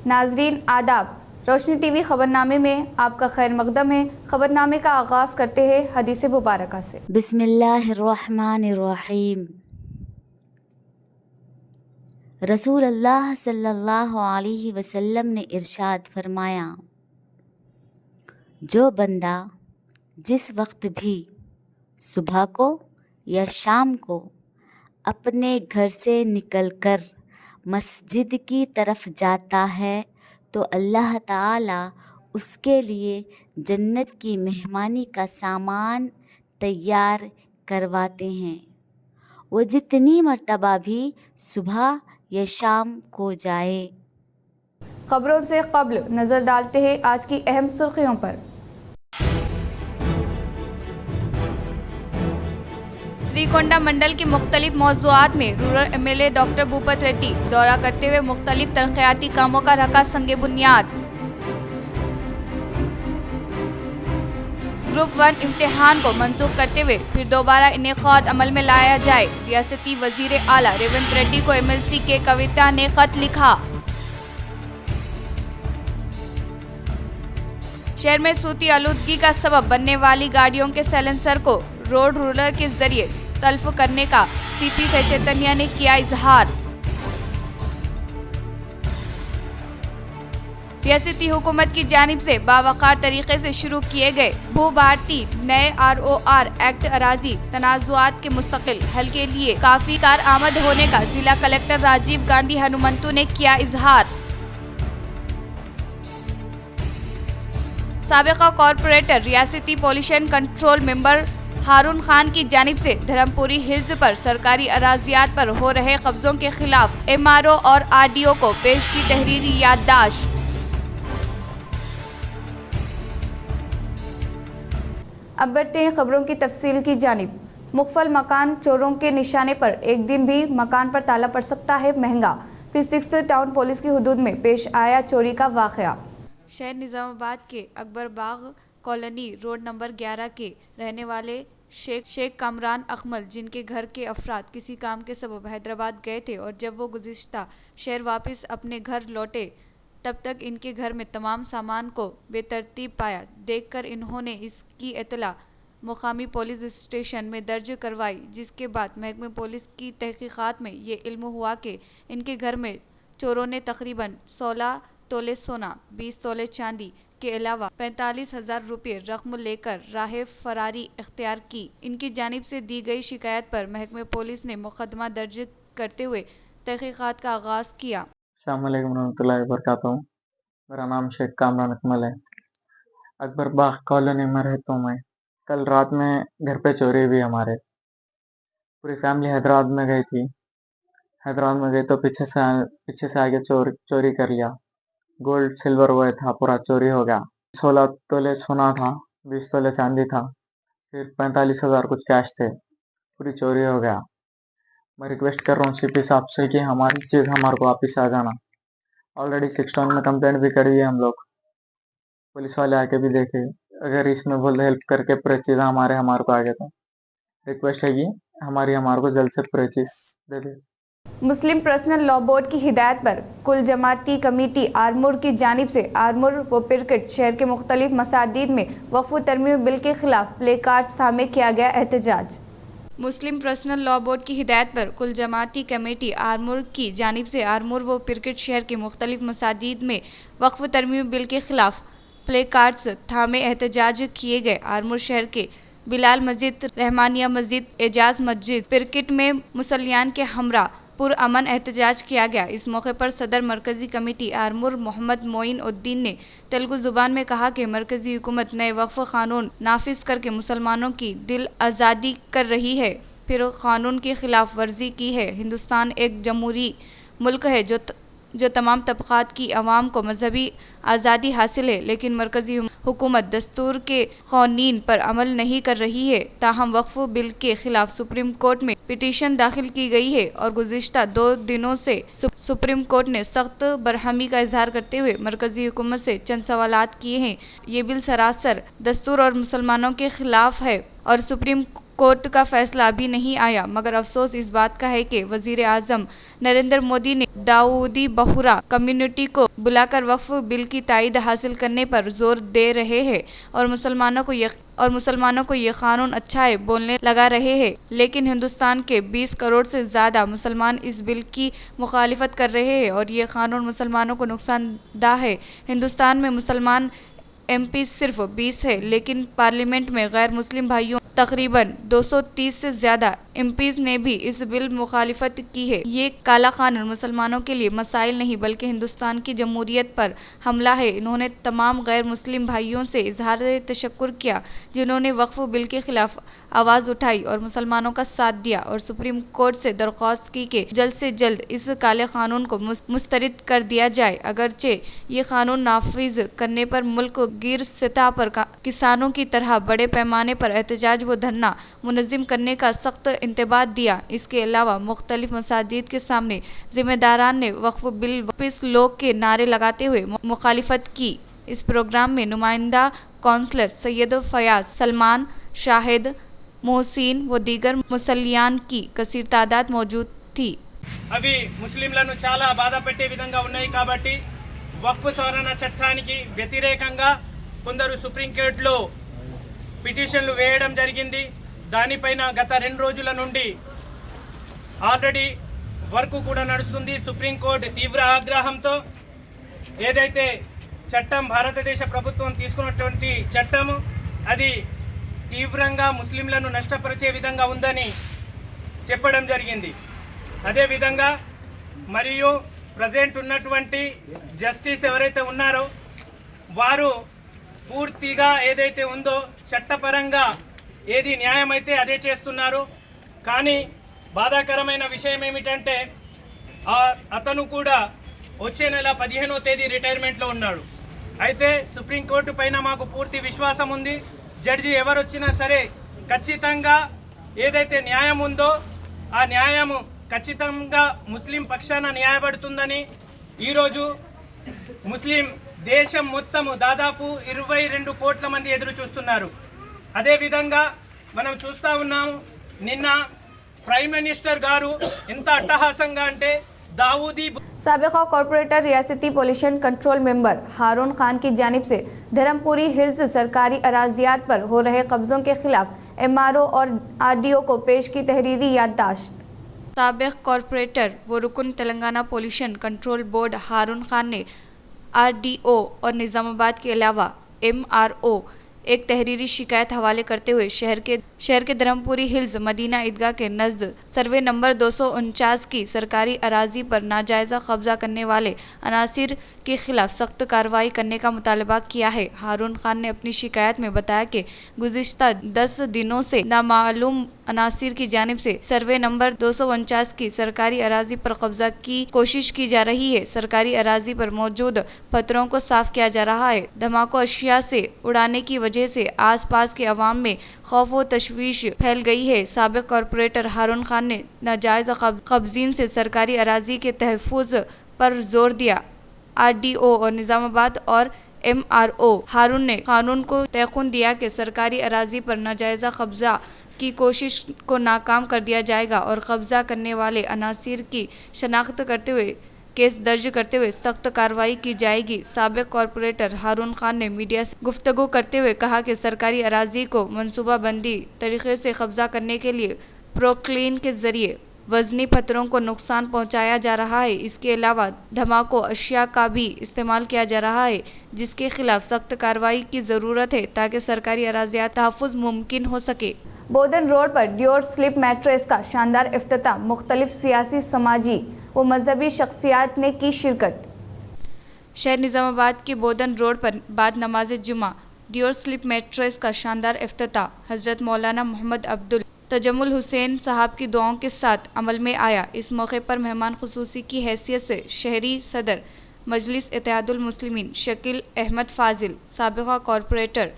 नाजरीन आदाब, रोशनी टीवी खबरनामे में आपका खैर मकदम है। खबरनामे का आगाज़ करते हैं हदीस मुबारका से। बिस्मिल्लाहिर्रहमानिर्रहीम। रसूल अल्लाह सल्लल्लाहु अलैहि वसल्लम ने इरशाद फरमाया, जो बंदा जिस वक्त भी सुबह को या शाम को अपने घर से निकलकर मस्जिद की तरफ जाता है तो अल्लाह ताला उसके लिए जन्नत की मेहमानी का सामान तैयार करवाते हैं। वो जितनी मर्तबा भी सुबह या शाम को जाए। खबरों से कब्ल नज़र डालते हैं आज की अहम सुर्खियों पर। श्रीकोंडा मंडल के मुख्तलिफ मौज़ूआत में rural MLA doctor Bhupat Reddy दौरा करते हुए मुख्तलिफ तरक्याती कामों का रखा संगे बुनियाद। ग्रुप 1 इम्तिहान को मंसूख करते हुए फिर दोबारा इनेकाद अमल में लाया जाए। रियासती वजीर आला रेवंत रेड्डी को एमएलसी के कविता ने खत लिखा। शहर में सूती आलूदगी का सबब बनने वाली गाड़ियों के साइलेंसर को रोड रोलर के जरिए तल्फ करने का सीपी से चैतन्य ने किया इजहार। रियासती हुकूमत की जानिब से बावकार तरीके से शुरू किए गए भू भारती नए ROR एक्ट अराजी तनाजुआत के मुस्तकिल हल के लिए काफी कारआमद होने का जिला कलेक्टर राजीव गांधी हनुमंतु ने किया इजहार। साबिका कॉरपोरेटर रियासती पॉल्यूशन कंट्रोल मेंबर हारून खान की जानिब से धर्मपुरी हिल्स पर सरकारी अराजियात पर हो रहे कब्जों के खिलाफ MRO और RDO को पेश की तहरीरी याददाश्त। अब बढ़ते हैं खबरों की तफसील की जानिब। मुख्तलिफ मकान चोरों के निशाने पर एक दिन भी मकान पर ताला पड़ सकता है महंगा। फिर 6th टाउन पुलिस की हुदूद में पेश आया चोरी का वाक़या। शहर निज़ामाबाद के अकबर बाग कॉलोनी रोड नंबर 11 के रहने वाले शेख कामरान अकमल, जिनके घर के अफराद किसी काम के सबब हैदराबाद गए थे और जब वो गुज़िश्ता शहर वापस अपने घर लौटे तब तक इनके घर में तमाम सामान को बेतरतीब पाया। देखकर इन्होंने इसकी इत्तला मुकामी पुलिस स्टेशन में दर्ज करवाई, जिसके बाद महकमे पुलिस की तहकीकात में ये इल्म हुआ कि इनके घर में चोरों ने तकरीबन 16 तोले सोना, 20 तोले चांदी के अलावा 45,000 रुपये रकम लेकर राह फरारी इख्तियार की। इनकी जानिब से दी गई शिकायत पर महकमे पुलिस ने मुकदमा दर्ज करते हुए तहकीकात का आगाज़ किया। अस्सलाम वालेकुम रहमतुल्लाहि व बरकातहू। मेरा नाम शेख कामरान अकमल है। अकबर बाग कॉलोनी में रहता हूँ मैं। कल रात में घर पे चोरी हुई हमारे। पूरी फैमिली हैदराबाद में गई थी। हैदराबाद में गई तो पीछे से आके चोरी कर लिया। गोल्ड सिल्वर वो था, पूरा चोरी हो गया। 16 तोले सोना था, 20 तोले चांदी था, फिर 45,000 कुछ कैश थे। पूरी चोरी हो गया। मैं रिक्वेस्ट कर रहा हूँ CP साहब से कि हमारी चीज़ हमारे को वापस आ जाना। ऑलरेडी 6 टाउन में कंप्लेंट भी करी है हम लोग। पुलिस वाले आके भी देखे, अगर इसमें बोल हेल्प करके पूरी चीज़ हमारे को आ गया तो रिक्वेस्ट है कि हमारे को जल्द से पूरी चीज़ दे दे। मुस्लिम पर्सनल लॉ बोर्ड की हिदायत पर कुल जमाती कमेटी आरमूर की जानिब से आरमूर व पिरकिट शहर के मुख्तलिफ मसाजिद में वक्फ तरमीम बिल के खिलाफ प्ले कार्ड्स थामे किया गया एहतजाज। मुस्लिम पर्सनल लॉ बोर्ड की हिदायत पर कुल जमाती कमेटी आरमूर की जानिब से आरमूर व पिरकिट शहर के मुख्तलिफ मसाजिद में वक्फ तरमीम बिल के खिलाफ प्ले कार्ड्स थामे एहतजाज किए गए। आरमूर शहर के बिलाल मस्जिद, रहमानिया मस्जिद, एजाज मस्जिद, पिरकिट में मुसलियान के हमरा पुरअमन एहतजाज किया गया। इस मौके पर सदर मरकज़ी कमेटी आरमूर मोहम्मद मोइन उद्दीन ने तेलुगु ज़ुबान में कहा कि मरकज़ी हुकूमत नए वक्फ क़ानून नाफिज करके मुसलमानों की दिल आज़ादी कर रही है, फिर क़ानून की खिलाफ वर्जी की है। हिंदुस्तान एक जमहूरी मुल्क है जो तमाम तबक़ात की आवाम को मजहबी आज़ादी हासिल है, लेकिन मरकज़ी हुकूमत दस्तूर के क़वानीन पर अमल नहीं कर रही है। ताहम वक्फ बिल के खिलाफ सुप्रीम कोर्ट में पिटीशन दाखिल की गई है और गुज़िश्ता 2 दिनों से सुप्रीम कोर्ट ने सख्त बरहमी का इजहार करते हुए मरकज़ी हुकूमत से चंद सवालात किए हैं। ये बिल सरासर दस्तूर और मुसलमानों के खिलाफ है और सुप्रीम कोर्ट का फैसला अभी नहीं आया, मगर अफसोस इस बात का है कि वजीर आजम नरेंद्र मोदी ने दाऊदी बोहरा कम्युनिटी को बुलाकर वक्फ बिल की ताईद हासिल करने पर जोर दे रहे हैं और मुसलमानों को ये कानून अच्छा है बोलने लगा रहे हैं। लेकिन हिंदुस्तान के 20 करोड़ से ज़्यादा मुसलमान इस बिल की मुखालिफत कर रहे हैं और ये कानून मुसलमानों को नुकसानदा है। हिंदुस्तान में मुसलमान MP सिर्फ 20 है, लेकिन पार्लियामेंट में गैर मुस्लिम भाइयों तकरीबन 230 से ज़्यादा MPs ने भी इस बिल मुखालिफत की है। ये काला कानून मुसलमानों के लिए मसाइल नहीं बल्कि हिंदुस्तान की जमहूरियत पर हमला है। इन्होंने तमाम गैर मुस्लिम भाइयों से इजहार तशक्कुर किया जिन्होंने वक्फ बिल के खिलाफ आवाज़ उठाई और मुसलमानों का साथ दिया और सुप्रीम कोर्ट से दरख्वास्त की कि जल्द से जल्द इस काले कानून को मुस्तरद कर दिया जाए। अगरचे ये कानून नाफिज करने पर मुल्क गिर सतह पर किसानों की तरह बड़े पैमाने पर एहतजाज व धरना मुनज़्ज़म करने का सख्त इंतबाह दिया। इसके अलावा मुख्तलिफ मसाजिद के सामने जिम्मेदारान ने वक्फ बिल वापस लो के नारे लगाते हुए मुखालिफत की। इस प्रोग्राम में नुमाइंदा कौंसलर सैयद फयाज, सलमान, शाहिद, मोहसिन व दीगर मुसल्लियान की कसीर तादाद मौजूद थी। అవి ముస్లింలను చాలా బాధ పెట్టే విధంగా ఉన్నాయి కాబట్టి వక్ఫ్ సవరణ చట్టానికి వ్యతిరేకంగా కొందరు సుప్రీంకోర్టులో పిటిషన్లు వేయడం జరిగింది। దానిపైన గత 2 రోజుల నుండి ఆల్రెడీ వర్క్ కూడా నడుస్తుంది। సుప్రీంకోర్టు తీవ్ర ఆగ్రహంతో ఏదైతే చట్టం భారతదేశ ప్రభుత్వం తీసుకున్నటువంటి చట్టం అది తీవ్రంగా ముస్లింలను నష్టపరిచే విధంగా ఉందని చెప్పడం జరిగింది। అదేవిధంగా మరియు ప్రజెంట్ ఉన్నటువంటి జస్టిస్ ఎవరైతే ఉన్నారో వారు పూర్తిగా ఏదైతే ఉందో చట్టపరంగా ఏది న్యాయమైతే అదే చేస్తున్నారు। కానీ బాధాకరమైన విషయం ఏమిటంటే అతను కూడా వచ్చే నెల 15వ తేదీ రిటైర్మెంట్లో ఉన్నాడు। అయితే సుప్రీంకోర్టు పైన మాకు పూర్తి విశ్వాసం ఉంది। జడ్జి ఎవరు వచ్చినా సరే ఖచ్చితంగా ఏదైతే న్యాయం ఉందో ఆ న్యాయము ఖచ్చితంగా ముస్లిం పక్షాన న్యాయపడుతుందని ఈరోజు ముస్లిం దేశం మొత్తము దాదాపు 22 కోట్ల మంది ఎదురు చూస్తున్నారు। అదేవిధంగా మనం చూస్తూ ఉన్నాము నిన్న ప్రైమ్ మినిస్టర్ గారు ఎంత అట్టహాసంగా అంటే दाऊदी साबिका कॉरपोरेटर रियासती पोल्यूशन कंट्रोल मेंबर हारून खान की जानिब से धर्मपुरी हिल्स सरकारी अराजियात पर हो रहे कब्जों के खिलाफ MRO और RDO को पेश की तहरीरी याददाश्त। साबिक कॉरपोरेटर व रुकन तेलंगाना पोल्यूशन कंट्रोल बोर्ड हारून खान ने RDO और निज़ामाबाद के अलावा MRO एक तहरीरी शिकायत हवाले करते हुए शहर के धर्मपुरी हिल्स मदीना ईदगाह के नज़द सर्वे नंबर 249 की सरकारी अराजी पर नाजायज़ा कब्जा करने वाले अनासिर के खिलाफ सख्त कार्रवाई करने का मुतालबा किया है। हारून खान ने अपनी शिकायत में बताया कि गुज़िश्ता 10 दिनों से नामालूम अनासिर की जानिब से सर्वे नंबर 249 की सरकारी अराजी पर कब्जा की कोशिश की जा रही है। सरकारी अराजी पर मौजूद पत्थरों को साफ किया जा रहा है। धमाको अशिया से उड़ाने की वजह से आसपास के अवाम में खौफ व तशवीश फैल गई है। साबिक कॉरपोरेटर हारून खान ने नाजायज़ कब्जीन से सरकारी अराजी के तहफ़्फ़ुज़ पर जोर दिया। RDO और निज़ामाबाद और MRO हारून ने कानून को तयक़ुन दिया कि सरकारी अराजी पर नाजायज़ कब्जा की कोशिश को नाकाम कर दिया जाएगा और कब्जा करने वाले अनासिर की शनाख्त करते हुए केस दर्ज करते हुए सख्त कार्रवाई की जाएगी। साबिक कॉरपोरेटर हारून खान ने मीडिया से गुफ्तगू करते हुए कहा कि सरकारी अराजी को मनसूबाबंदी तरीके से कब्जा करने के लिए प्रोक्लीन के जरिए वजनी पत्थरों को नुकसान पहुंचाया जा रहा है। इसके अलावा धमाको अशिया का भी इस्तेमाल किया जा रहा है जिसके खिलाफ सख्त कार्रवाई की ज़रूरत है ताकि सरकारी अराजियात तहफ़्फ़ुज़ मुमकिन हो सके। बोधन रोड पर डियोर स्लिप मेट्रेस का शानदार इफ्तिताह, मुख्तलिफ सियासी, समाजी व मजहबी शख्सियात ने की शिरकत। शहर निज़ामाबाद के बोधन रोड पर बाद नमाज जुमा डियोर स्लिप मेट्रेस का शानदार इफ्तिताह हज़रत मौलाना मोहम्मद अब्दुल तजम्मुल हुसैन साहब की दुआओं के साथ अमल में आया। इस मौके पर मेहमान खुसूसी की हैसियत से शहरी सदर मजलिस इत्तेहादुल मुस्लिमीन शकील अहमद फाजिल, साबिका कॉरपोरेटर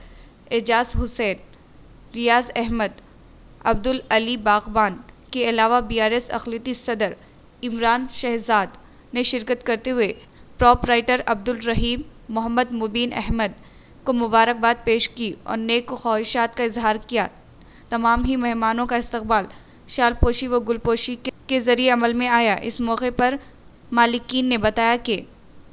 एजाज हुसैन, रियाज अहमद, अब्दुल अली बागबान के अलावा BRS अक़लियती सदर इमरान शहजाद ने शिरकत करते हुए प्रोपराइटर अब्दुल रहीम मोहम्मद मुबीन अहमद को मुबारकबाद पेश की और नेक ख्वाहिशात का इजहार किया तमाम ही मेहमानों का इस्तकबाल शालपोशी व गुलपोशी के ज़रिए अमल में आया। इस मौके पर मालिकीन ने बताया कि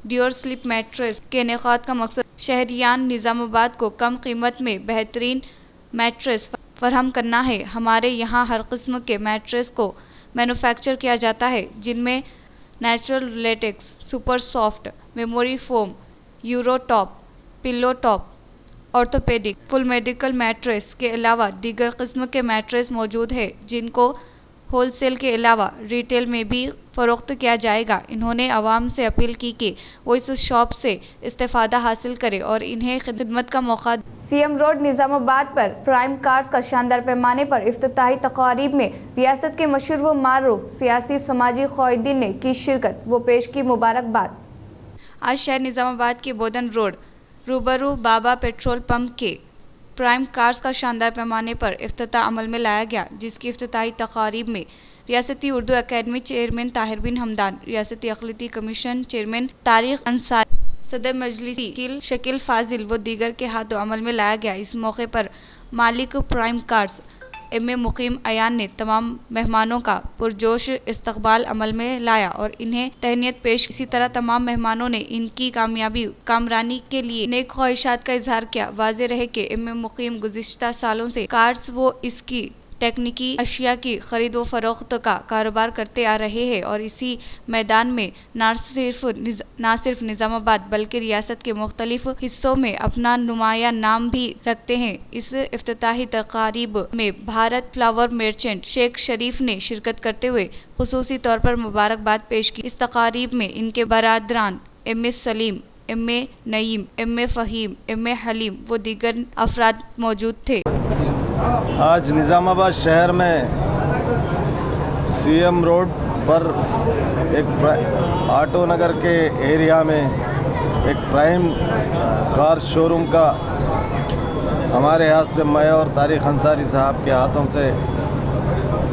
ड्योर स्लीप मैट्रेस के इनेकाद का मकसद शहरियान निज़ामाबाद को कम कीमत में बेहतरीन मैट्रेस फराहम करना है। हमारे यहाँ हर किस्म के मैट्रेस को मैन्युफैक्चर किया जाता है, जिनमें natural latex, super soft, memory foam, euro top, pillow top, orthopaedic, full medical mattress के अलावा दीगर किस्म के मैट्रेस मौजूद है, जिनको होलसेल के अलावा रिटेल में भी फ़रोख्त किया जाएगा। इन्होंने आवाम से अपील की कि वो इस शॉप से इस्तेफ़ादा हासिल करें और इन्हें खिदमत का मौका। सीएम रोड निज़ामाबाद पर प्राइम कार्स का शानदार पैमाने पर इफ्तिताही तक़रीब में रियासत के मशहूर व मारूफ सियासी समाजी क़ायदीन ने की शिरकत, वो पेश की मुबारकबाद। आज शहर निज़ामाबाद के बोदन रोड रूबरू बाबा पेट्रोल पंप के प्राइम कार्स का शानदार पैमाने पर इफ्तिताह अमल में लाया गया, जिसकी इफ्तिताही तक़रीब में रियासती उर्दू अकेडमी चेयरमैन ताहिर बिन हमदान, रियासती अक़लियती कमीशन चेयरमैन तारिक अंसारी, सदर मजलिस शकील फाजिल व दीगर के हाथों अमल में लाया गया। इस मौके पर मालिक प्राइम कार्स एम.ए. मुकीम अयान ने तमाम मेहमानों का पुरजोश इस्तकबाल अमल में लाया और इन्हें तहनीत पेश। इसी तरह तमाम मेहमानों ने इनकी कामरानी के लिए नेक ख्वाहिशात का इजहार किया। वाज़ेह रहे कि एम.ए. मुकीम गुज़िश्ता सालों से कार्स व इसकी टेक्निकी अशिया की खरीद व फरोख्त का कारोबार करते आ रहे हैं और इसी मैदान में ना सिर्फ निज़ामाबाद बल्कि रियासत के मुख्तलिफ हिस्सों में अपना नुमाया नाम भी रखते हैं। इस इफ्तिताही तक़रीब में भारत फ्लावर मर्चेंट शेख शरीफ ने शिरकत करते हुए खुसूसी तौर पर मुबारकबाद पेश की। इस तक़रीब में इनके बरादरान M A. Salim, M A. Naeem, M A. Fahim, M A. Halim व दीगर अफराद मौजूद थे। आज निज़ामाबाद शहर में सीएम रोड पर एक ऑटो नगर के एरिया में एक प्राइम कार शोरूम का हमारे हाथ से मैं और तारिक अंसारी साहब के हाथों से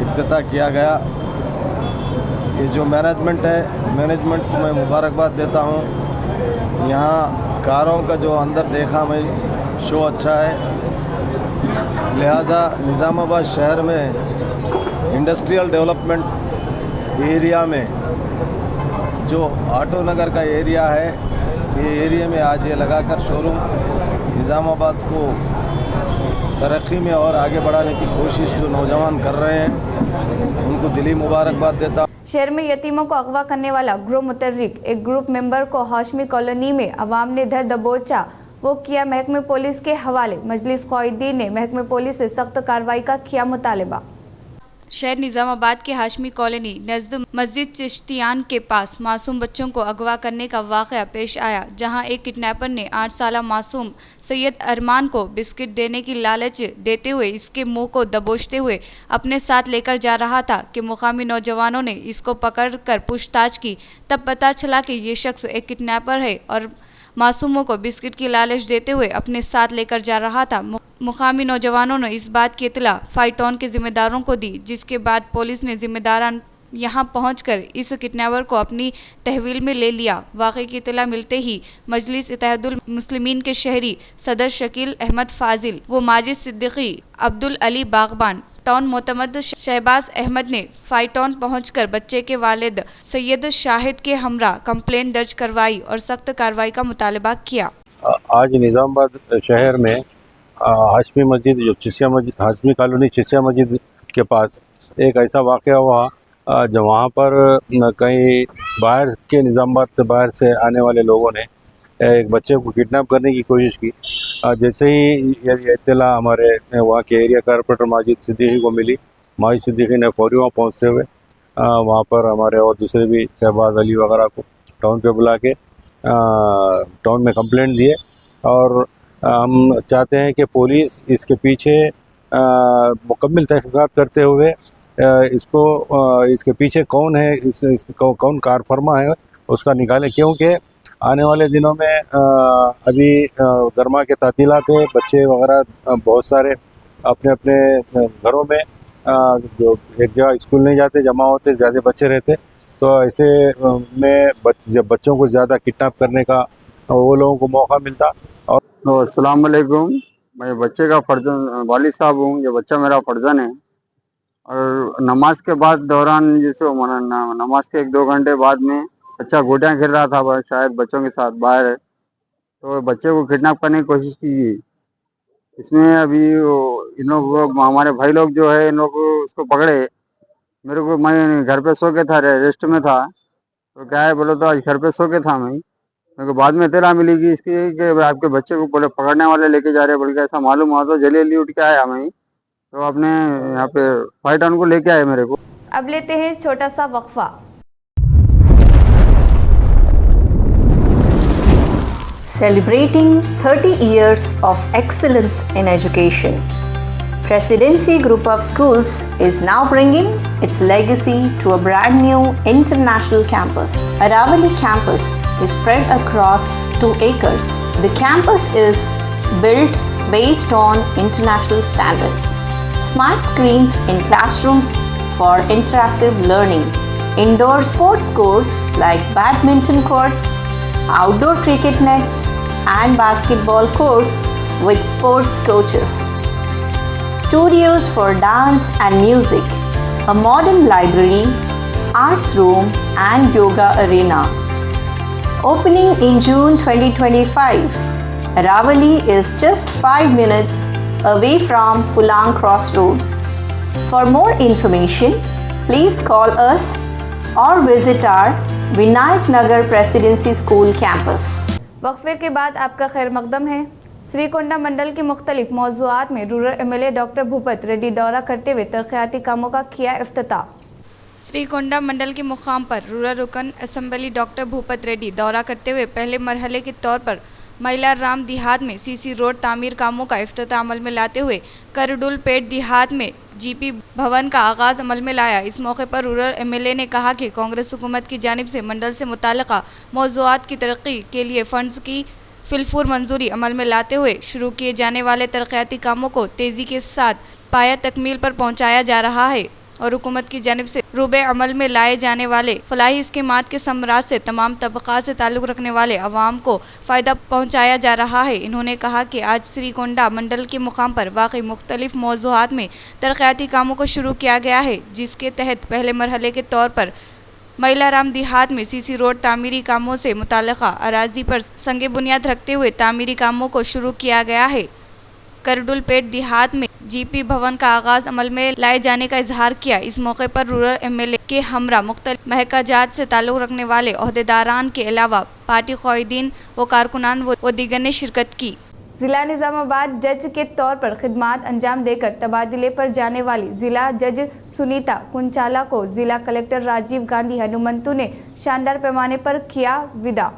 इफ्तिताह किया गया। ये जो मैनेजमेंट है, मैनेजमेंट को मैं मुबारकबाद देता हूँ। यहाँ कारों का जो अंदर देखा मैं शो अच्छा है, लिहाजा निज़ामाबाद शहर में इंडस्ट्रियल डेवलपमेंट एरिया में जो ऑटो नगर का एरिया है, ये एरिया में आज ये लगाकर शोरूम निज़ामाबाद को तरक्की में और आगे बढ़ाने की कोशिश जो नौजवान कर रहे हैं, उनको दिली मुबारकबाद देता हूँ। शहर में यतीमों को अगवा करने वाला ग्रुप मुतर्रिक एक ग्रुप मेंबर को हाशमी कॉलोनी में अवाम ने धर दबोचा, वो किया महकमे पुलिस के हवाले। मजलिस क़ायदीन ने महकमे पुलिस से सख्त कार्रवाई का किया मुतालबा। शहर निज़ामाबाद के हाशमी कॉलोनी नज़द मस्जिद चिश्तियान के पास मासूम बच्चों को अगवा करने का वाक़या पेश आया, जहां एक किडनैपर ने 8 साला मासूम सैयद अरमान को बिस्किट देने की लालच देते हुए इसके मुंह को दबोचते हुए अपने साथ लेकर जा रहा था कि मुकामी नौजवानों ने इसको पकड़कर पूछताछ की। तब पता चला कि ये शख्स एक किडनैपर है और मासूमों को बिस्किट की लालच देते हुए अपने साथ लेकर जा रहा था। मुकामी नौजवानों ने इस बात की इत्तला फाइटॉन के जिम्मेदारों को दी, जिसके बाद पुलिस ने जिम्मेदारान यहां पहुंचकर इस किडनैपर को अपनी तहवील में ले लिया। वाक़े की इत्तला मिलते ही मजलिस इत्तेहादुल मुस्लिमीन के शहरी सदर शकील अहमद फाजिल व माजिद सिद्दीकी, अब्दुल अली बागबान, टाउन मोतमद शहबाज अहमद ने फाइटॉन पहुंचकर बच्चे के वालिद सैयद शाहिद के हमरा कंप्लेन दर्ज करवाई और सख्त कार्रवाई का मुतालबा किया। आज निज़ामाबाद शहर में हाशमी मस्जिद जो चिसिया मस्जिद, हाशमी कॉलोनी चिसिया मस्जिद के पास एक ऐसा वाक़या हुआ जब वहाँ पर कहीं बाहर के निज़ामाबाद से बाहर से आने वाले लोगों ने एक बच्चे को किडनैप करने की कोशिश की। जैसे ही ये इत्तला हमारे वहाँ के एरिया कारपोरेटर माजिद सिद्दीकी को मिली, माजिद सिद्दीकी ने फौरी वहाँ पहुँचते हुए वहाँ पर हमारे और दूसरे भी शहबाज अली वगैरह को टाउन पे बुला के टाउन में कंप्लेंट दिए और हम चाहते हैं कि पुलिस इसके पीछे मुकम्मल तहक़ीक़ात करते हुए इसके पीछे कौन है, कौन कार फरमा है उसका निकाले, क्योंकि आने वाले दिनों में अभी गर्मा के तातीलात है, बच्चे वगैरह बहुत सारे अपने अपने घरों में जो एक जगह स्कूल नहीं जाते, जमा होते, ज़्यादा बच्चे रहते, तो ऐसे में जब बच्चों को ज़्यादा किडनैप करने का वो लोगों को मौका मिलता। और अस्सलाम वालेकुम। मैं बच्चे का फर्जन वालिद साहब हूँ। ये बच्चा मेरा फर्जन है और नमाज के बाद दौरान जैसे नमाज के 1-2 घंटे बाद में बच्चा गोटियाँ खेल रहा था शायद बच्चों के साथ बाहर है, तो बच्चे को किडनैप करने की कोशिश की गई। इसमें अभी इन लोग हमारे भाई लोग जो है इन लोग उसको पकड़े। मेरे को मैं घर पे सो के था, रेस्ट में था, तो क्या है बोलो तो आज घर पे सो के था मैं। मेरे को बाद में इत्तला मिलेगी इसकी कि आपके बच्चे को बोले पकड़ने वाले लेके जा रहे, बोल के ऐसा मालूम हुआ तो जल्दी उठ के आया मैं, तो अपने यहाँ पे फाइट ऑन को लेके आए मेरे को। अब लेते हैं छोटा सा वक्फा। Celebrating 30 years of excellence in education, Presidency Group of Schools is now bringing its legacy to a brand new international campus. Aravali campus is spread across 2 acres. The campus is built based on international standards. Smart screens in classrooms for interactive learning. Indoor sports courts like badminton courts, outdoor cricket nets and basketball courts with sports coaches. Studios for dance and music, a modern library, arts room and yoga arena. Opening in June 2025, Aravali is just 5 minutes away from Pulang Crossroads. For more information, please call us or visit our Vinayak Nagar presidency school campus. वक्फे के बाद आपका खैर मकदम है। श्रीकोंडा मंडल के मुख्तलिफ मौज़ूआत में rural MLA doctor Bhupat Reddy दौरा करते हुए तरक्याती कामों का किया इफ्तिताह। श्रीकोंडा मंडल के मुकाम पर रूरल रुकन असम्बली डॉक्टर भूपत रेड्डी दौरा करते हुए पहले मरहले के तौर पर महिला राम देहात में सीसी रोड तामीर कामों का इफ्तिताह अमल में लाते हुए करडुल पेट देहात में जीपी भवन का आगाज़ अमल में लाया। इस मौके पर रूरल एमएलए ने कहा कि कांग्रेस हुकूमत की जानिब से मंडल से मुताल्लिक़ा मौज़ूआत की तरक्की के लिए फ़ंड्स की फिलफूर मंजूरी अमल में लाते हुए शुरू किए जाने वाले तरक्याती कामों को तेज़ी के साथ पाया तकमील पर पहुँचाया जा रहा है और हुकूमत की जानिब से रूबे अमल में लाए जाने वाले फलाही स्कीमात के समरात से तमाम तबक़ात से ताल्लुक़ रखने वाले अवाम को फ़ायदा पहुँचाया जा रहा है। इन्होंने कहा कि आज श्रीकोंडा मंडल के मुकाम पर वाक़ई मुख्तलिफ मौज़ूआत में तरक्याती कामों को शुरू किया गया है, जिसके तहत पहले मरहले के तौर पर महिला राम देहात में सीसी रोड तामीरी कामों से मुताल्लिक़ा अराज़ी पर संगे बुनियाद रखते हुए तामीरी कामों को शुरू किया गया है। करडुल पेट देहात में जीपी भवन का आगाज़ अमल में लाए जाने का इजहार किया। इस मौके पर रूरल एमएलए के हमरा मुख्तलिफ महकाजात से ताल्लुक़ रखने वाले ओहदेदारान के अलावा पार्टी क़ायदीन व कारकुनान व दीगर ने शिरकत की। ज़िला निज़ामाबाद जज के तौर पर खिदमात अंजाम देकर तबादले पर जाने वाली ज़िला जज सुनीता कुंचाला को ज़िला कलेक्टर राजीव गांधी हनुमंतु ने शानदार पैमाने पर किया विदा।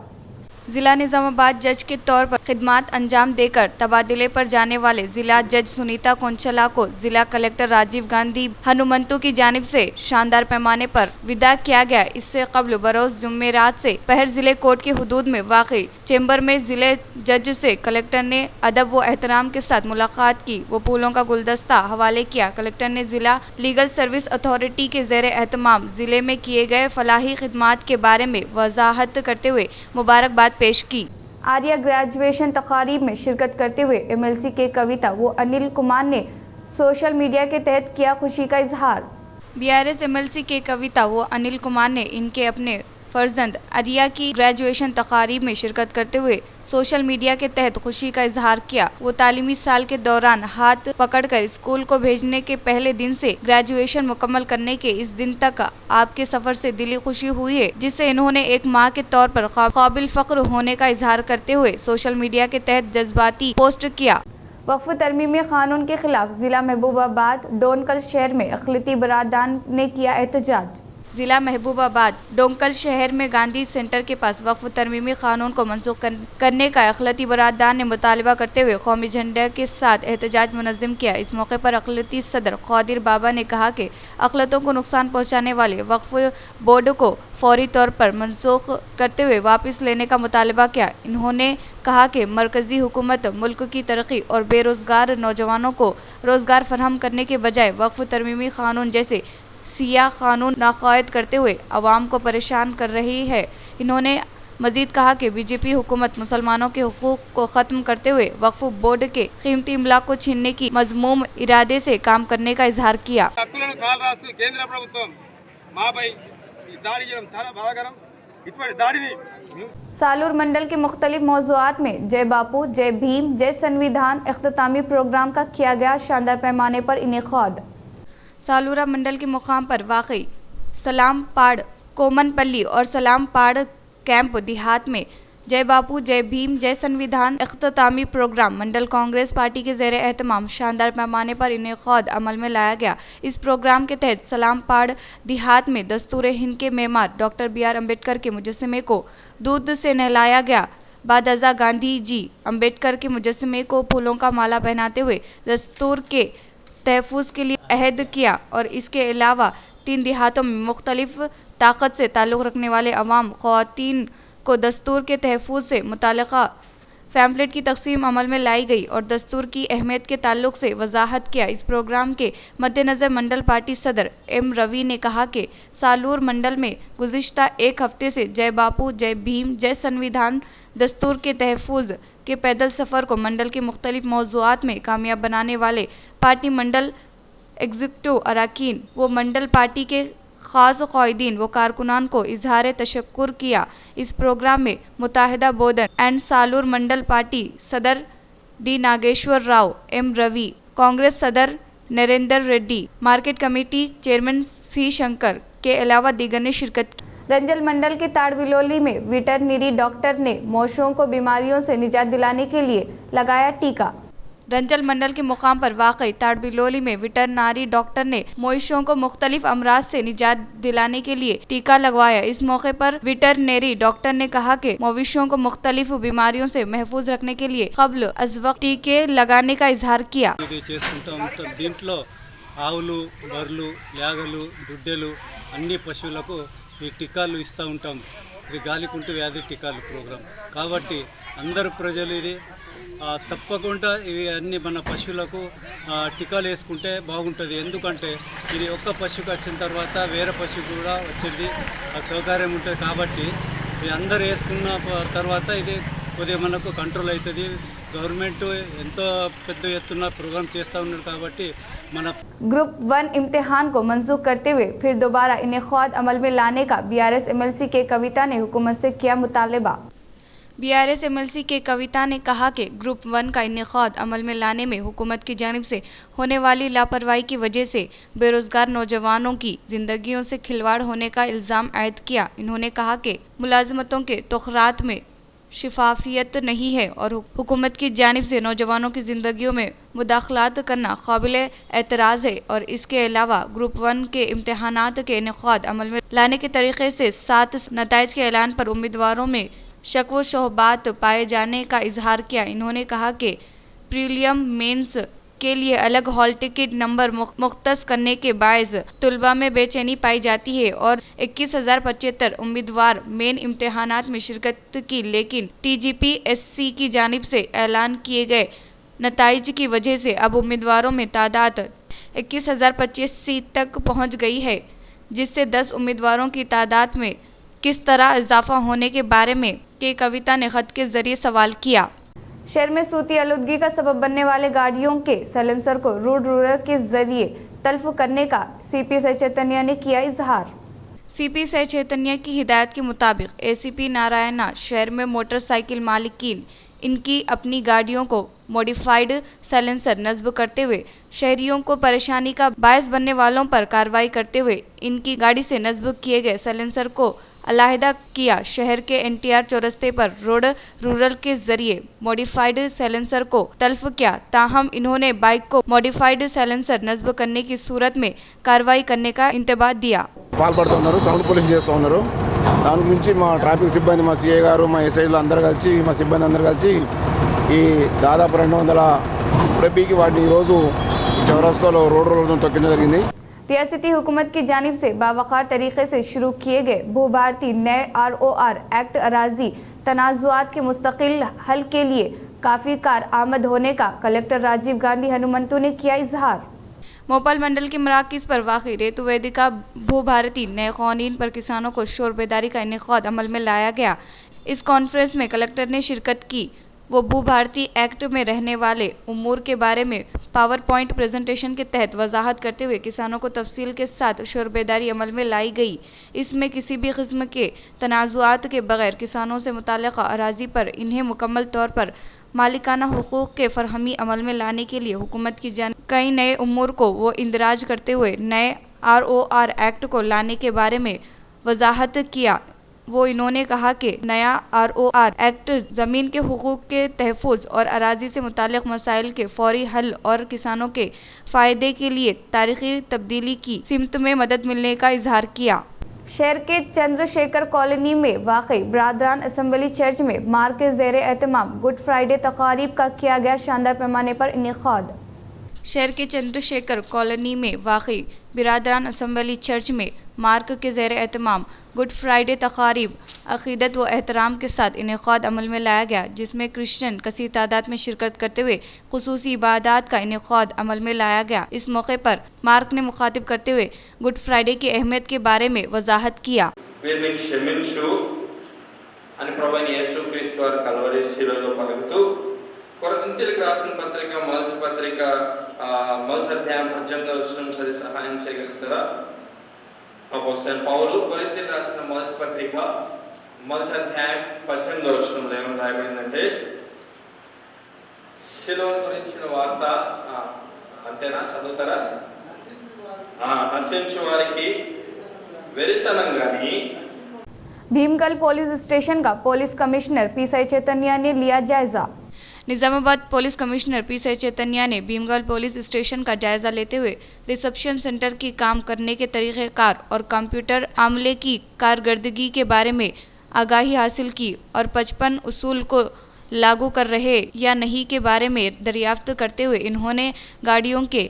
ज़िला निज़ामाबाद जज के तौर पर खिदमात अंजाम देकर तबादले पर जाने वाले ज़िला जज सुनीता कुंचला को ज़िला कलेक्टर राजीव गांधी हनुमंतु की जानिब से शानदार पैमाने पर विदा किया गया। इससे कबल बरोज़ जुमेरात से पहर ज़िले कोर्ट के हुदूद में वाक़ई चैम्बर में ज़िले जज से कलेक्टर ने अदब व एहतराम के साथ मुलाकात की व फूलों का गुलदस्ता हवाले किया। कलेक्टर ने ज़िला लीगल सर्विस अथॉरिटी के ज़ेर एहतमाम ज़िले में किए गए फलाही खिदमात के बारे में वजाहत करते हुए मुबारकबाद पेश की। आर्या ग्रेजुएशन तकारीब में शिरकत करते हुए एमएलसी के कविता व अनिल कुमार ने सोशल मीडिया के तहत किया खुशी का इजहार। बीआरएस एमएलसी के कविता व अनिल कुमार ने इनके अपने फर्जंद आर्या की ग्रेजुएशन तकारीब में शिरकत करते हुए सोशल मीडिया के तहत खुशी का इजहार किया। वो तालीमी साल के दौरान हाथ पकड़कर स्कूल को भेजने के पहले दिन से ग्रेजुएशन मुकम्मल करने के इस दिन तक आपके सफ़र से दिली खुशी हुई है, जिससे इन्होंने एक माँ के तौर पर काबिल फ़ख्र होने का इजहार करते हुए सोशल मीडिया के तहत जज्बाती पोस्ट किया। वक्फ तरमीमी क़ानून के खिलाफ ज़िला महबूबाबाद डोनकल शहर में अक़लियती बरादरान ने किया एहतजाज। ज़िला महबूबाबाद डोंकल शहर में गांधी सेंटर के पास वक्फ तरमीमी क़ानून को मनसूख करने का अक़लियती बरादरान ने मुतालबा करते हुए कौमी झंडे के साथ एहतजाज मुनज़्ज़म किया। इस मौके पर अक़लियती सदर क़ादिर बाबा ने कहा कि अक़लियतों को नुकसान पहुँचाने वाले वक्फ बोर्ड को फौरी तौर पर मनसूख करते हुए वापस लेने का मुतालबा किया। इन्होंने कहा कि मरकज़ी हुकूमत मुल्क की तरक्की और बेरोज़गार नौजवानों को रोज़गार फराहम करने के बजाय वक्फ तरमीमी क़ानून जैसे सियाह क़ानून नाक़ायद करते हुए आवाम को परेशान कर रही है। इन्होंने मजीद कहा कि बीजेपी हुकूमत मुसलमानों के हुकूक को खत्म करते हुए वक्फ बोर्ड के कीमती इमला को छीनने की मजमूम इरादे से काम करने का इजहार किया। హక్కులను కాలరాస్తూ కేంద్ర ప్రభుత్వం మాపై దాడి చేయడం చాలా బాధాకరం। ఇటువంటి దాడిని सालूर मंडल के मुख्तलिफ मौज़ूआत में जय बापू, जय भीम, जय संविधान इख्तितामी प्रोग्राम का किया गया शानदार पैमाने पर इनेकाद। सालूरा मंडल के मुकाम पर वाकई सलाम पाड़ कोमनपल्ली और सलाम पाड़ कैंप देहात में जय बापू, जय भीम, जय संविधान इख्तितामी प्रोग्राम मंडल कांग्रेस पार्टी के ज़ेरे एहतमाम शानदार पैमाने पर इनेकाद अमल में लाया गया। इस प्रोग्राम के तहत सलाम पाड़ देहात में दस्तूर हिंद के मेमार डॉक्टर BR अम्बेडकर के मुजस्समे को दूध से नहलाया गया। बाद अज़ा गांधी जी अम्बेडकर के मुजस्समे को फूलों का माला पहनाते हुए दस्तूर के तहफ़्फ़ुज़ के लिए अहद किया और इसके अलावा 3 देहातों में मुख्तलिफ ताकत से ताल्लुक़ रखने वाले अवाम ख़वातीन को दस्तूर के तहफ़्फ़ुज़ से मुताल्लिक़ा पैम्फलेट की तकसीम अमल में लाई गई और दस्तूर की अहमियत के ताल्लुक़ से वजाहत किया। इस प्रोग्राम के मद्देनज़र मंडल पार्टी सदर M रवि ने कहा कि सालूर मंडल में गुज़िश्ता एक हफ्ते से जय बापू, जय भीम, जय संविधान दस्तूर के तहफ़्फ़ुज़ के पैदल सफ़र को मंडल के मुख्तलिफ मौज़ूआत में कामयाब बनाने वाले पार्टी मंडल एग्जीक्यूटिव अरकान व मंडल पार्टी के ख़ास क़ायदीन व कारकुनान को इजहार तशक्कुर किया। इस प्रोग्राम में मुत्तहिदा बोधन एंड सालूर मंडल पार्टी सदर D नागेश्वर राव, M रवि, कांग्रेस सदर Narendra Reddy, market committee chairman C Shankar के अलावा दीगर ने शिरकत की। रंजल मंडल के ताड़बिलोली में वेटरनरी डॉक्टर ने मोशों को बीमारियों से निजात दिलाने के लिए लगाया टीका। रंजल मंडल के मुकाम पर वाक़ई ताड़बिलोली में वेटरनरी डॉक्टर ने मोइशों को मुख्तलिफ अमराज से निजात दिलाने के लिए टीका लगवाया। इस मौके पर वेटरनरी डॉक्टर ने कहा कि मवेशियों को मुख्तलिफ बीमारियों से महफूज रखने के लिए क़ब्ल अज़ वक्त टीके लगाने का इजहार किया। దీంట్లో ఆవులు, బర్రెలు, లేగలు, దుడ్డెలు అన్ని పశువులకు ఈ టీకాలు ఇస్తూ ఉంటాం। ఇది గాలికుంటు వ్యాధి టీకాలు ప్రోగ్రాం కాబట్టి అందరు ప్రజలు ఇది తప్పకుండా ఇవి అన్ని మన పశువులకు టీకాలు వేసుకుంటే బాగుంటుంది। ఎందుకంటే ఇది ఒక్క పశువుకి వచ్చిన తర్వాత వేరే పశువు కూడా వచ్చేది సౌకర్యం ఉంటుంది కాబట్టి ఇది అందరూ వేసుకున్న తర్వాత ఇది కొద్దిగా మనకు కంట్రోల్ అవుతుంది। గవర్నమెంట్ ఎంతో పెద్ద ఎత్తున ప్రోగ్రామ్ చేస్తూ ఉన్నారు కాబట్టి మన ग्रुप 1 इम्तिहान को मंसूख करते हुए फिर दोबारा इनेकाद अमल में लाने का BRS MLC के कविता ने हुकूमत से किया मुतालबा। BRS MLC के कविता ने कहा कि ग्रुप 1 का इनेकाद अमल में लाने में हुकूमत की जानिब से होने वाली लापरवाही की वजह से बेरोज़गार नौजवानों की ज़िंदगियों से खिलवाड़ होने का इल्ज़ाम आयद किया। इन्होंने कहा कि मुलाजमतों के तोखरात में शिफाफियत नहीं है और हुकूमत की जानिब से नौजवानों की ज़िंदगियों में मुदाखलात करना काबिल एतराज़ है और इसके अलावा ग्रुप 1 के इम्तहानात के इनेकाद अमल में लाने के तरीक़े से 7 नताइज के ऐलान पर उम्मीदवारों में शक व शोहबात पाए जाने का इजहार किया। इन्होंने कहा कि प्रीलियम मेंस के लिए अलग हॉल टिकट नंबर मुख्तस करने के बायस तुलबा में बेचैनी पाई जाती है और 21,075 उम्मीदवार मेन इम्तहानात में शिरकत की, लेकिन TGPSC की जानिब से ऐलान किए गए नताइज की वजह से अब उम्मीदवारों में तादाद 21,085 तक पहुंच गई है, जिससे 10 उम्मीदवारों की तादाद में किस तरह इजाफा होने के बारे में के कविता ने खत के जरिए सवाल किया। शहर में सूती आलूदगी का सबब बनने वाले गाड़ियों के साइलेंसर को रूरल के जरिए तल्फ करने का CP सई चैतन्य ने किया इजहार। CP सई चैतन्य की हिदायत के मुताबिक ACP नारायणा शहर में मोटरसाइकिल मालिकीन इनकी अपनी गाड़ियों को मॉडिफाइड साइलेंसर नस्ब करते हुए शहरियों को परेशानी का बायस बनने वालों पर कार्रवाई करते हुए इनकी गाड़ी से नस्ब किए गए साइलेंसर को अलहदा किया। शहर के NTR चौरस्ते पर रोड रूरल के जरिए मॉडिफाइड साइलेंसर को तल्फ किया, ताहम इन्होंने बाइक को मॉडिफाइड साइलेंसर नस्ब करने की सूरत में कार्रवाई करने का इंतबाह दिया। పాల్పడుతున్నారు, సౌండ్ పోలీసింగ్ చేస్తూ ఉన్నారు। దాని గురించి మా ట్రాఫిక్ సిబ్బంది, మా సిఐ గారు, మా ఎస్ఐలు అందరూ కలిసి, మా సిబ్బంది అందరూ కలిసి ఈ దాదాపు 200 డబ్బీకి వాటిని ఈరోజు చౌరస్తాలో రోడ్డు తొక్కిన జరిగింది। रियासती हुकूमत की जानिब से बावकार तरीके से शुरू किए गए भू-भारती नए ROR एक्ट अराजी तनाज़ुआत के मुस्तकिल हल के लिए काफ़ी कार आमद होने का कलेक्टर राजीव गांधी हनुमंतु ने किया इजहार। मोपाल मंडल के मराकज़ पर वाक़ई रेतु वेदिका भू भारती नए क़ानून पर किसानों को शोर बेदारी का इनेकाद अमल में लाया गया। इस कॉन्फ्रेंस में कलेक्टर ने शिरकत की। वो भू भारती एक्ट में रहने वाले उमूर के बारे में पावर पॉइंट प्रेजेंटेशन के तहत वजाहत करते हुए किसानों को तफसील के साथ शोरबेदारी अमल में लाई गई। इसमें किसी भी किस्म के तनाज़ुआत के बगैर किसानों से मुताल्लिक़ा अराज़ी पर इन्हें मुकम्मल तौर पर मालिकाना हुकूक के फरहमी अमल में लाने के लिए हुकूमत की जानिब कई नए उमूर को वो इंदराज करते हुए नए ROR एक्ट को लाने के बारे में वजाहत किया। वो इन्होंने कहा कि नया ROR एक्ट ज़मीन के हुकूक के तहफ़्फ़ुज़ और अराज़ी से मुताल्लिक़ मसाइल के फ़ौरी हल और किसानों के फ़ायदे के लिए तारीख़ी तब्दीली की सिमत में मदद मिलने का इजहार किया। शहर के चंद्रशेखर कॉलोनी में वाक़ई बिरादरान असम्बली चर्च में मार्च के ज़ेर एहतमाम गुड फ्राइडे तक़ारीब का किया गया शानदार पैमाने पर इनेक़ाद। शहर के चंद्रशेखर कॉलोनी में वाक़ई बिरादरान असम्बली चर्च में मार्च के ज़ेर एहतमाम गुड फ्राइडे तक़ारीब अक़ीदत व एहतराम के साथ इनेक़ाद अमल में लाया गया, जिसमें क्रिश्चियन कसीर तादाद में शिरकत करते हुए ख़ुसूसी इबादत का इनेक़ाद अमल में लाया गया। इस मौके पर मार्क ने मुखातिब करते हुए गुड फ्राइडे की अहमियत के बारे में वजाहत किया। కొరింథీయులకు రాసిన పత్రిక మొదటి పత్రిక మొదటి అధ్యాయం 18వ వచనం చదివి సహాయం చేయగలుగుతారా? అపోస్తలుడైన పౌలు కొరింథీయులకు రాసిన మొదటి పత్రిక మొదటి అధ్యాయం 18వ వచనంలో ఏమని రాయబడిందంటే, శిలువ గురించిన వార్త అంతేనా? చదువుతారా? నశించు వారికి వెరితనంగాని भीमगल पुलिस स्टेशन का पुलिस कमिश्नर PSI चैतन्या ने लिया जायजा। Nizamabad police commissioner PSI Chaitanya ने भीमगल पुलिस स्टेशन का जायजा लेते हुए रिसेप्शन सेंटर की काम करने के तरीक़ेकार और कंप्यूटर अमले की कारकर्दगी के बारे में आगाही हासिल की और 55 उसूल को लागू कर रहे या नहीं के बारे में दरियाफ्त करते हुए इन्होंने गाड़ियों के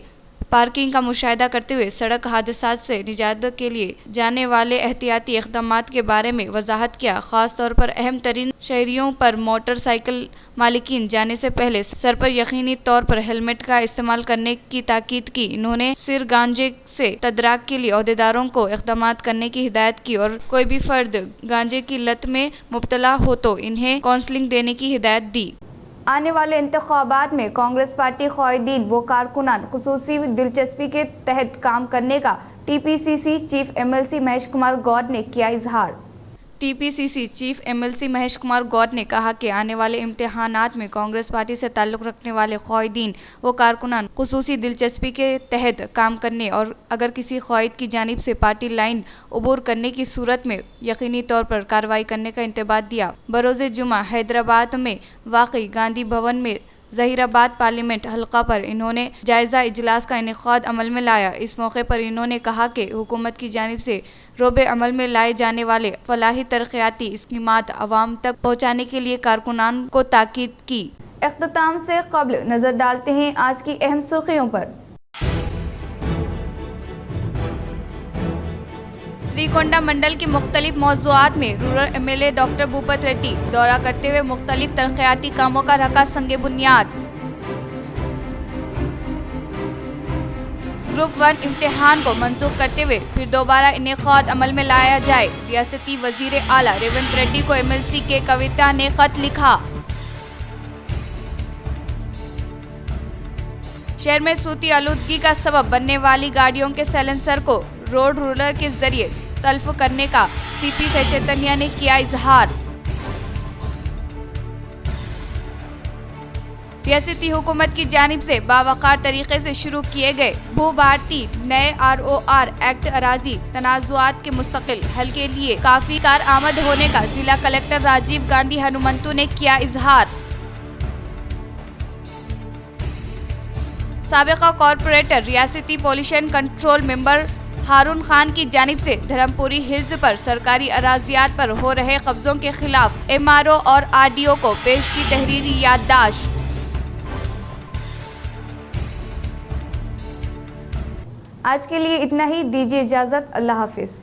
पार्किंग का मुशाहिदा करते हुए सड़क हादसात से निजात के लिए जाने वाले एहतियाती इक़दामात के बारे में वजाहत किया। ख़ास तौर पर अहम तरीन शहरियों पर मोटरसाइकिल मालिकीन जाने से पहले सर पर यकीनी तौर पर हेलमेट का इस्तेमाल करने की ताकीद की। इन्होंने सिर गांजे से तदराक के लिए अहदेदारों को इक़दामात करने की हिदायत की और कोई भी फ़र्द गांजे की लत में मुब्तला हो तो इन्हें काउंसलिंग देने की हिदायत दी। आने वाले इंतखाबात में कांग्रेस पार्टी क़ायदीन व कारकुनान ख़ुसूसी दिलचस्पी के तहत काम करने का TPCC chief MLC Mahesh Kumar Goud ने किया इजहार। TPCC chief MLC Mahesh Kumar Goud ने कहा कि आने वाले इम्तिहानात में कांग्रेस पार्टी से ताल्लुक़ रखने वाले क़ायदीन व कारकुनान ख़ुसूसी दिलचस्पी के तहत काम करने और अगर किसी क़ायद की जानिब से पार्टी लाइन अबूर करने की सूरत में यकीनी तौर पर कार्रवाई करने का इंतबाह दिया। बरोज़ जुमा हैदराबाद में वाक़ई गांधी भवन में ज़हीराबाद पार्लियामेंट हल्का पर इन्होंने जायज़ा इजलास का इनेक़ाद अमल में लाया। इस मौके पर इन्होंने कहा कि हुकूमत की जानिब से रोबे अमल में लाए जाने वाले फलाही तरक़ियाती स्कीमात अवाम तक पहुँचाने के लिए कारकुनान को ताकीद की। इख्तिताम से क़ब्ल नज़र डालते हैं आज की अहम सुर्ख़ियों पर। श्रीकोंडा मंडल के मुख्तलिफ मौज़ूआत में rural MLA doctor Bhupat Reddy दौरा करते हुए मुख्तलिफ तरक़ियाती कामों का रखा संगे बुनियाद। ग्रुप 1 इम्तिहान को मंसूख करते हुए फिर दोबारा इनेक़ाद अमल में लाया जाए। रियासती वज़ीर आला रेवंत रेड्डी को MLC के कविता ने खत लिखा। शहर में सूती आलूदगी का सबब बनने वाली गाड़ियों के साइलेंसर को रोड रोलर के जरिए तल्फ करने का PSI चैतन्या ने किया इजहार। रियासती हुकूमत की जानिब से बावकार तरीके से शुरू किए गए भू भारती नए ROR एक्ट अराजी तनाज़ुआत के मुस्तकिल हल के लिए काफी कारआमद होने का जिला कलेक्टर राजीव गांधी हनुमंतु ने किया इजहार। साबिका कॉरपोरेटर रियासती पॉल्यूशन कंट्रोल मेंबर हारून खान की जानिब से धर्मपुरी हिल्स पर सरकारी अराजियात पर हो रहे कब्जों के खिलाफ MRO और RDO को पेश की तहरीरी याददाश्त। आज के लिए इतना ही, दीजिए इजाज़त। अल्लाह हाफिज़।